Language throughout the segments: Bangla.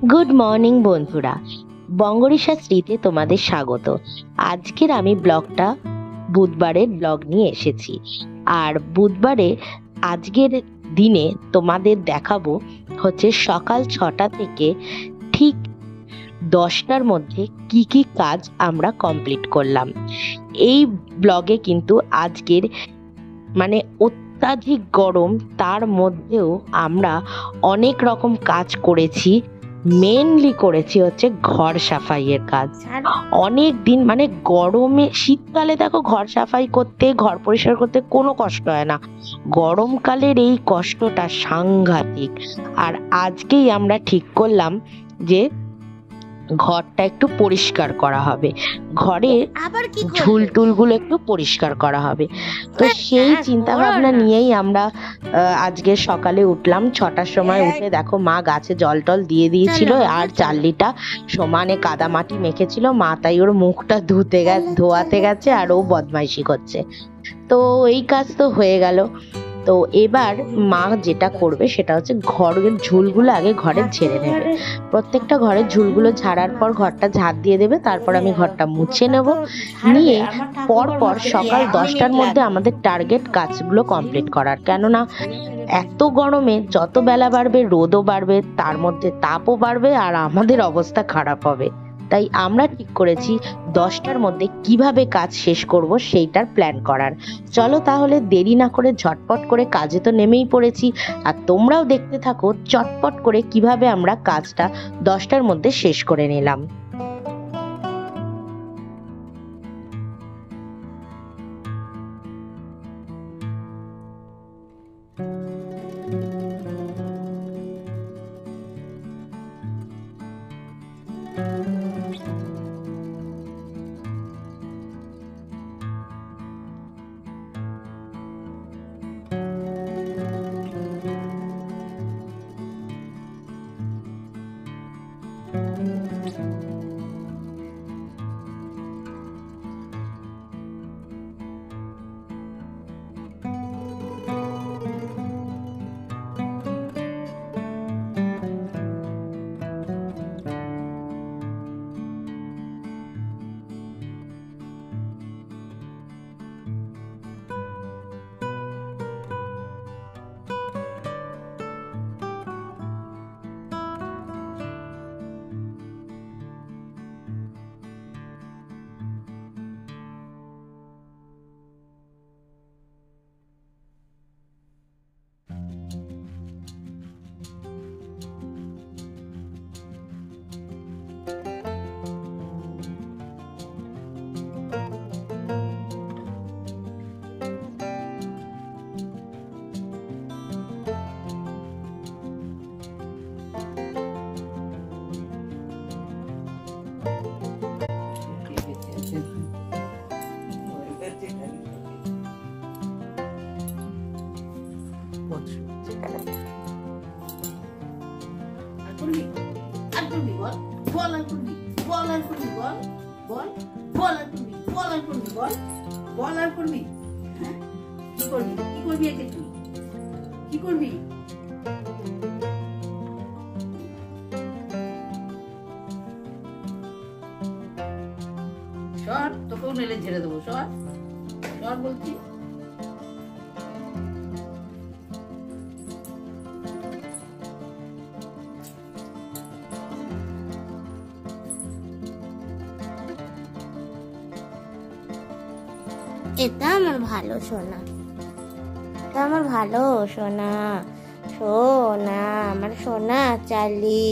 গুড মর্নিং বন্ধুরা, বঙ্গরিসা স্মৃতিতে তোমাদের স্বাগত। আজকের আমি ব্লগটা বুধবারের ব্লগ নিয়ে এসেছি। আর বুধবারে আজকের দিনে তোমাদের দেখাবো হচ্ছে সকাল 6টা থেকে ঠিক 10টার মধ্যে কি কি কাজ আমরা কমপ্লিট করলাম। এই ব্লগে কিন্তু আজকের মানে অত্যাধিক গরম, তার মধ্যেও আমরা অনেক রকম কাজ করেছি। মেনলি করেছি হচ্ছে ঘর সাফাইয়ের কাজ। অনেক দিন মানে গরমে, শীতকালে দেখো ঘর সাফাই করতে, ঘর পরিষ্কার করতে কোনো কষ্ট হয় না, গরমকালের এই কষ্টটা সাংঘাতিক। আর আজকেই আমরা ঠিক করলাম যে ঘরটা একটু পরিষ্কার করা হবে, ঘরে ঝুল টুলগুলো একটু পরিষ্কার করা হবে। তো সেই চিন্তা ভাবনা নিয়েই আমরা আজকে সকালে উঠলাম। 6টার সময় উঠে দেখো মা গাছে জল টল দিয়ে দিয়েছিল, আর চাল্লিটা সমানে কাদা মাটি মেখেছিল। মা তাই ওর মুখটা ধোয়াতে গেছে, আর ও বদমাইশি করছে। তো এই কাজ তো হয়ে গেল। তো এবার মা যেটা করবে সেটা হচ্ছে ঘরের ঝুলগুলো আগে ঘরে ঝেড়ে নেবে। প্রত্যেকটা ঘরের ঝুলগুলো ঝাড়ার পর ঘরটা ঝাড় দিয়ে দেবে। তারপর আমি ঘরটা মুছে নেব। নিয়ে পর সকাল 10টার মধ্যে আমাদের টার্গেট কাজগুলো কমপ্লিট করার। কেননা এত গরমে যত বেলা বাড়বে রোদও বাড়বে, তার মধ্যে তাপও বাড়বে, আর আমাদের অবস্থা খারাপ হবে। তাই আমরা ঠিক করেছি 10টার মধ্যে কিভাবে কাজ শেষ করব সেইটার প্ল্যান করার। চলো তাহলে দেরি না করে ঝটপট করে কাজে তো নেমেই পড়েছি। আর তোমরাও দেখতে থাকো চটপট করে কিভাবে আমরা কাজটা 10টার মধ্যে শেষ করে নিলাম। সর, তোকেও নেলে ঝেড়ে দেবো। সর সর বলছি। এটা আমার ভালো সোনা, এটা আমার ভালো সোনা, সোনা আমার সোনা চার্লি,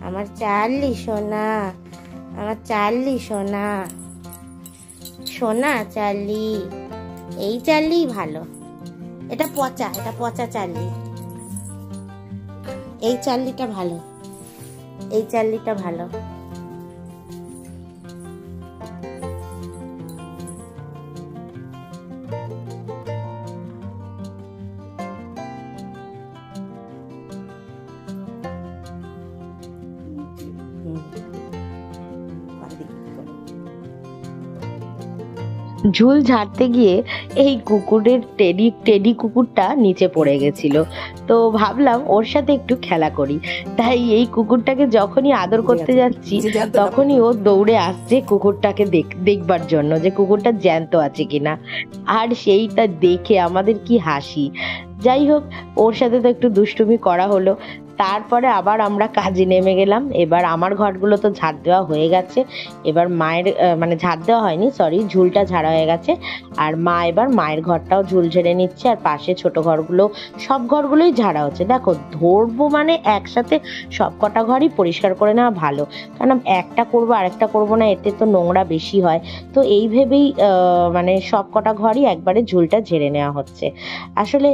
আমার চার্লি সোনা, আমার চার্লি সোনা, সোনা চার্লি। এই চার্লি ভালো, এটা পচা, এটা পচা চার্লি। এই চার্লিটা ভালো, এই চার্লিটা ভালো। ঝুল ঝাড়তে গিয়ে এই কুকুরের টেডি কুকুরটা নিচে পড়ে গেছিল। তো ভাবলাম ওর সাথে একটু খেলা করি, তাই এই কুকুরটাকে যখনই আদর করতে যাচ্ছি তখনই ও দৌড়ে আসছে কুকুরটাকে দেখবার জন্য যে কুকুরটা জ্যান্ত আছে কিনা। আর সেইটা দেখে আমাদের কি হাসি। যাই হোক, ওর সাথে তো একটু দুষ্টুমি করা হলো। তারপরে আবার আমরা কাজে নেমে গেলাম। এবার আমার ঘরগুলো তো ঝাড় দেওয়া হয়ে গেছে। এবার মায়ের মানে ঝাড় দেওয়া হয়নি, সরি, ঝুলটা ঝাড়া হয়ে গেছে। আর মা এবার মায়ের ঘরটাও ঝুল ঝেড়ে নিচ্ছে, আর পাশে ছোট ঘরগুলো, সব ঘরগুলোই ঝাড়া হচ্ছে। দেখো, ধরবো মানে একসাথে সব কটা ঘরই পরিষ্কার করে নেওয়া ভালো, কারণ একটা করবো আরেকটা করবো না, এতে তো নোংরা বেশি হয়। তো এই ভেবেই মানে সব কটা ঘরই একবারে ঝুলটা ঝেড়ে নেওয়া হচ্ছে। আসলে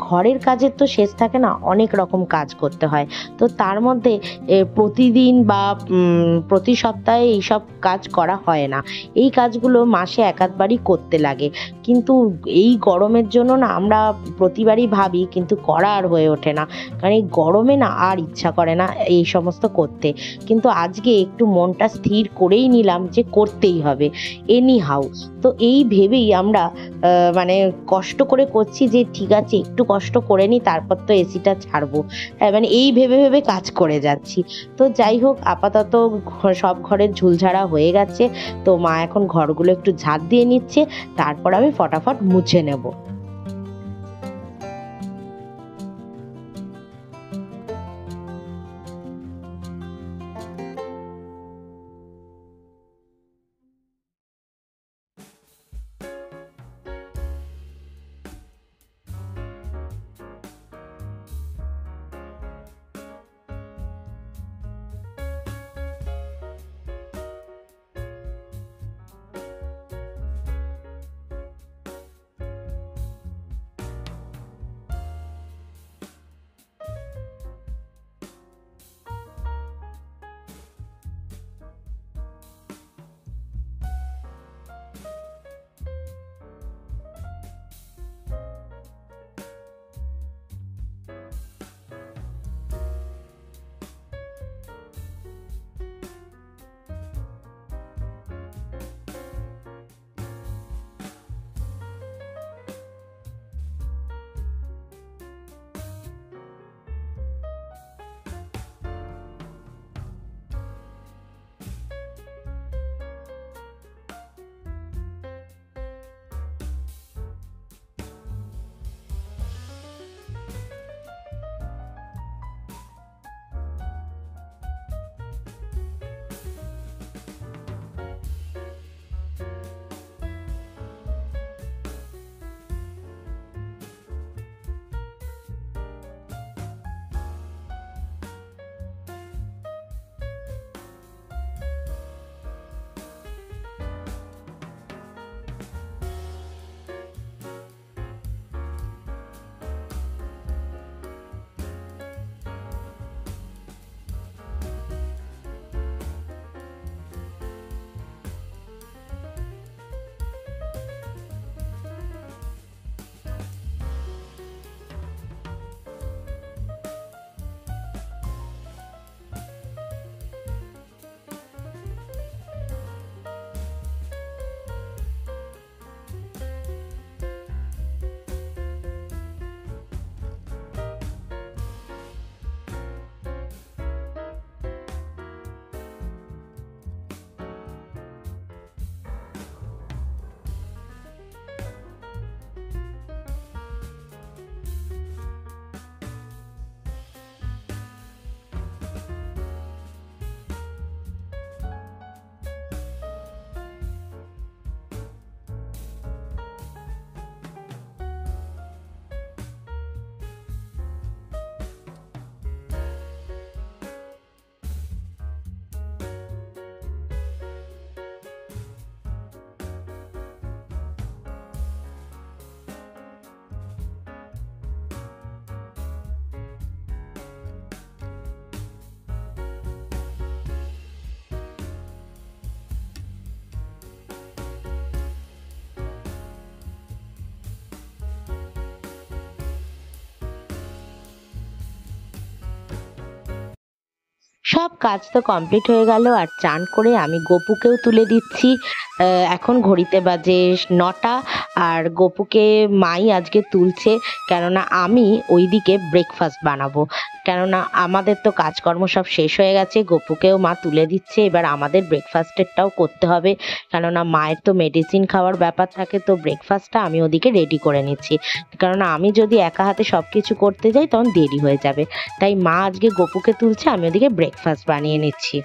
ঘরের কাজের তো শেষ থাকে না, অনেক রকম কাজ করতে হয়। তো তার মধ্যে প্রতিদিন বা প্রতি সপ্তাহে এইসব কাজ করা হয় না। এই কাজগুলো মাসে এক আধবারই করতে লাগে, কিন্তু এই গরমের জন্য না আমরা প্রতিবারই ভাবি, কিন্তু করা আর হয়ে ওঠে না, কারণ এই গরমে না আর ইচ্ছা করে না এই সমস্ত করতে। কিন্তু আজকে একটু মনটা স্থির করেই নিলাম যে করতেই হবে এনি হাউ। তো এই ভেবেই আমরা মানে কষ্ট করে করছি যে ঠিক আছে একটু কষ্ট করে নিই, তারপর তো এসিটা ছাড়বো, মানে এই ভেবে ভেবে কাজ করে যাচ্ছি। তো যাই হোক, আপাতত সব ঘরের ঝুলঝাড়া হয়ে গেছে। তো মা এখন ঘরগুলো একটু ঝাড় দিয়ে নিচ্ছে, তারপর আমি ফটাফট মুছে নেব। সব কাজ তো কমপ্লিট হয়ে গেল, আর চান করে আমি গপুকেও তুলে দিচ্ছি। এখন ঘড়িতে বাজে 9টা, আর গপুকে মাই আজকে তুলছে, কেননা আমি ওইদিকে ব্রেকফাস্ট বানাবো। কেননা আমাদের তো কাজকর্ম সব শেষ হয়ে গেছে, গপুকেও মা তুলে দিচ্ছে, এবার আমাদের ব্রেকফাস্টেরটাও করতে হবে, কেননা মায়ের তো মেডিসিন খাওয়ার ব্যাপার থাকে। তো ব্রেকফাস্টটা আমি ওদিকে রেডি করে নিচ্ছি, কেননা আমি যদি একা হাতে সব কিছু করতে যাই তখন দেরি হয়ে যাবে। তাই মা আজকে গপুকে তুলছে, আমি ওদিকে ব্রেকফাস্ট বানিয়ে নিচ্ছি।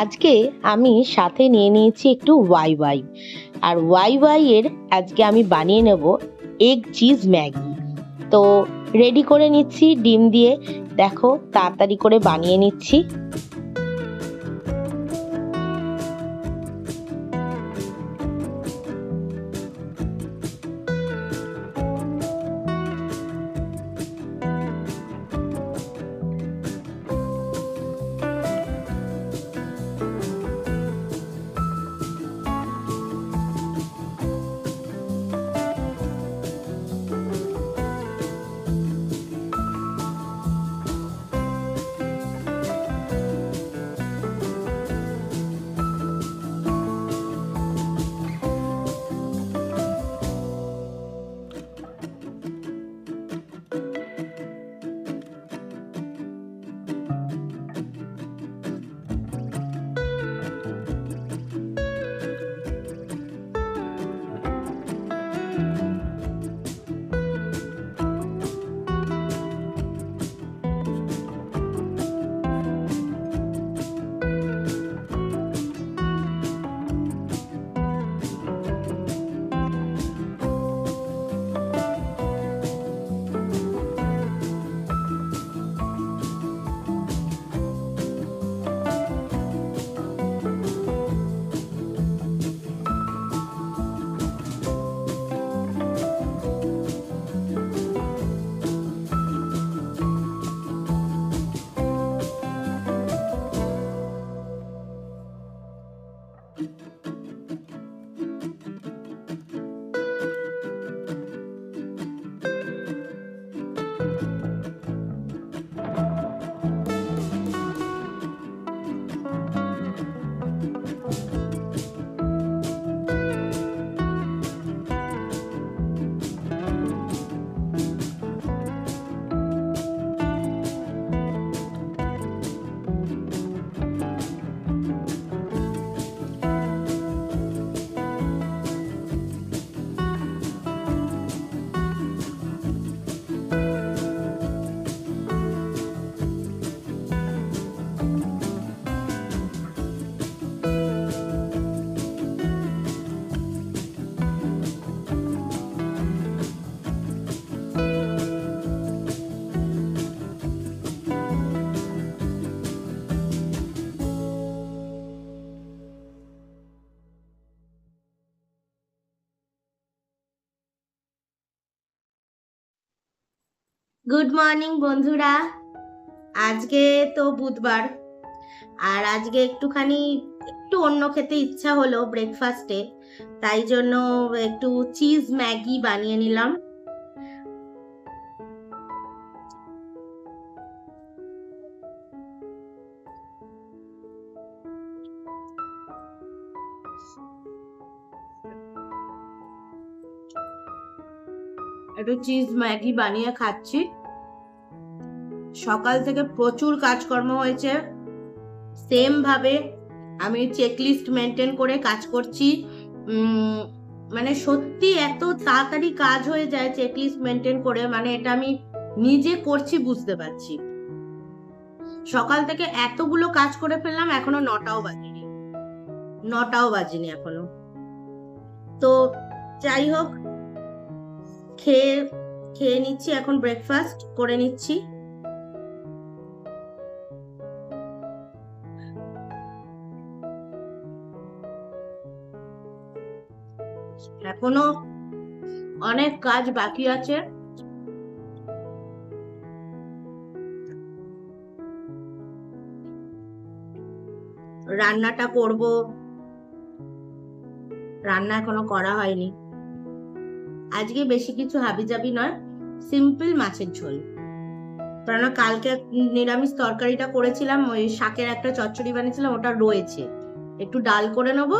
আজকে আমি সাথে নিয়ে নিয়েছি একটু ওয়াই ওয়াই, আর ওয়াই ওয়াই এর আজকে আমি বানিয়ে নেব এগ চিজ ম্যাগি। তো রেডি করে নিচ্ছি ডিম দিয়ে, দেখো তাড়াতাড়ি করে বানিয়ে নিচ্ছি। গুড মর্নিং বন্ধুরা, আজকে তো বুধবার, আর আজকে একটু অন্য খেতে ইচ্ছা হলো ব্রেকফাস্টে, তাই জন্য একটু চিজ ম্যাগি বানিয়ে নিলাম। একটু চিজ ম্যাগি বানিয়ে খাচ্ছি। সকাল থেকে প্রচুর কাজকর্ম হয়েছে, সেম ভাবে আমি চেকলিস্ট মেনটেন করে কাজ করছি। মানে সত্যি এত তাড়াতাড়ি কাজ হয়ে যায় চেকলিস্ট মেনটেন করে, মানে এটা আমি নিজে করছি বুঝতে পারছি। সকাল থেকে এতগুলো কাজ করে ফেললাম, এখনো 9টাও বাজেনি এখনো। তো যাই হোক, খেয়ে নিচ্ছি, এখন ব্রেকফাস্ট করে নিচ্ছি। এখনো অনেক কাজ বাকি আছে। রান্নাটা করব, রান্না এখনো করা হয়নি। আজকে বেশি কিছু হাবিজাবি নয়, সিম্পল মাছের ঝোল। কারণ কালকে নিরামিষ তরকারিটা করেছিলাম, ওই শাকের একটা চচ্চড়ি বানিয়েছিলাম, ওটা রয়েছে। একটু ডাল করে নেবো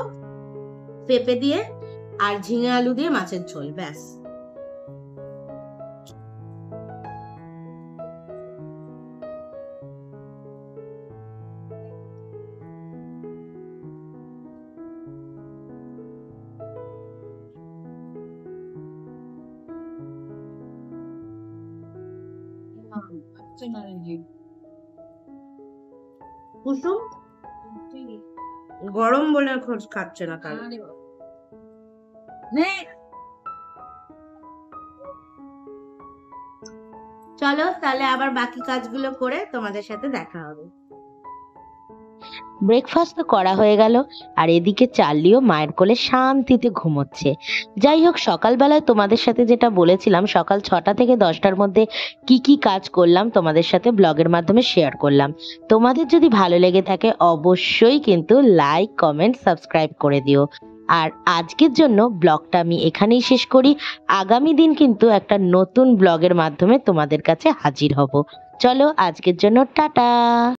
পেঁপে দিয়ে, আর ঝিঙে আলু দিয়ে মাছের ঝোল, ব্যাস। কুসুম গরম বলে খোঁজ খাচ্ছে না কাল। চলো তাহলে আবার বাকি কাজগুলো করে তোমাদের সাথে দেখা হবে। ব্রেকফাস্ট তো করা হয়ে গেল, আর এদিকে চার্লিও মায়ের কোলে শান্তিতে ঘুমোচ্ছে। যাই হোক, সকালবেলায় তোমাদের সাথে যেটা বলেছিলাম, সকাল 6টা থেকে 10টার মধ্যে কি কি কাজ করলাম তোমাদের সাথে ব্লগের মাধ্যমে শেয়ার করলাম। তোমাদের যদি ভালো লেগে থাকে অবশ্যই কিন্তু লাইক, কমেন্ট, সাবস্ক্রাইব করে দিও। আর আজকের জন্য ব্লগটা আমি এখানেই শেষ করি। আগামী দিন কিন্তু একটা নতুন ব্লগের মাধ্যমে তোমাদের কাছে হাজির হব। চলো আজকের জন্য টাটা।